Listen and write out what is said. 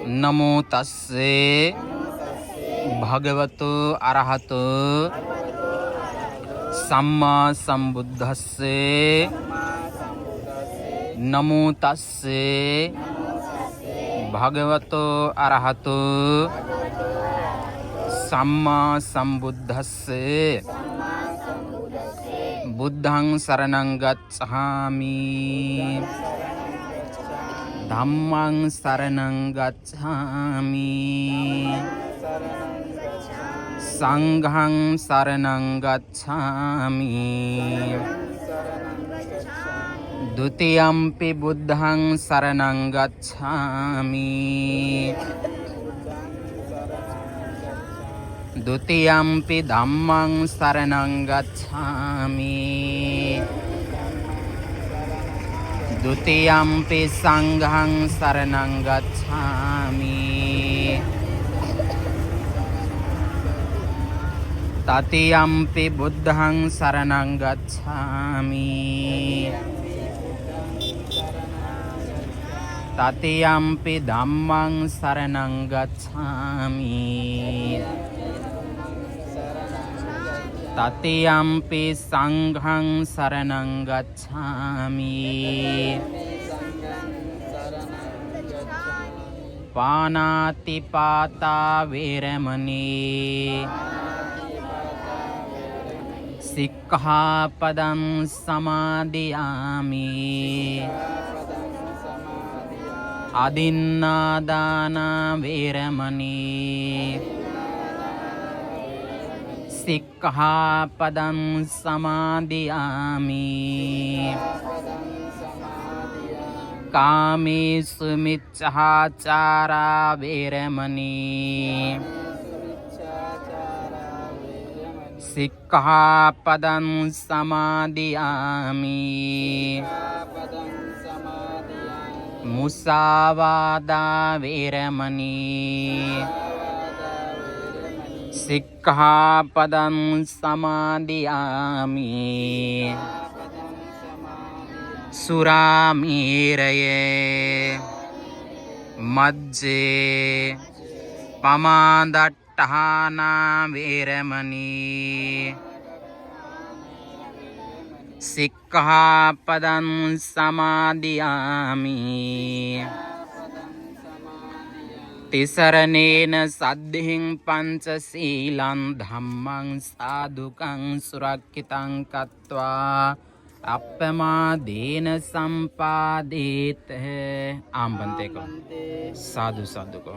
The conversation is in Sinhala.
නමෝ තස්සේ භගවතු අරහතු සම්මා සම්බුද්දස්සේ නමෝ තස්සේ භගවතු අරහතු සම්මා සම්බුද්දස්සේ බුද්ධං සරණං ගච්ඡාමි ධම්මං සරණං ගච්ඡාමි සංඝං සරණං ගච්ඡාමි ဒ ුතියම්පි බුද්ධං සරණං ගච්ඡාමි ဒ ුතියම්පි ධම්මං සරණං ගච්ඡාමි ဒ ුතියම්පි සංඝං සරණං ගච්ඡාමි တ තියම්පි බුද්ධං සරණං ගච්ඡාමි တ තියම්පි ධම්මං සරණං ගච්ඡාමි တ තියම්පි සංඝං සරණං ගච්ඡාමි ပါဏာတိပါတာဝေရမဏီ සික්ඛාපදං සමාදියාමි อดินนาดานาเวรมณีสิกขาปดังสมาดิอามิกามิสุมิจฉาจาราเวรมณีสิกขาปดังสมาดิอามิมุสาวาดาเวรมณีสิกขาปดังสมาดิอามิสุรามีเรเยมัจเจปมาดัตถานาเวรมณีสิกขาปดังสมาดิอามิติสรเนนสัดหิงปัญจสีลังธัมมังสาธุกังสุรักขิตังกัตวาอัปปมาเดนสัมปาเดเต आम बनते को साधु साधु को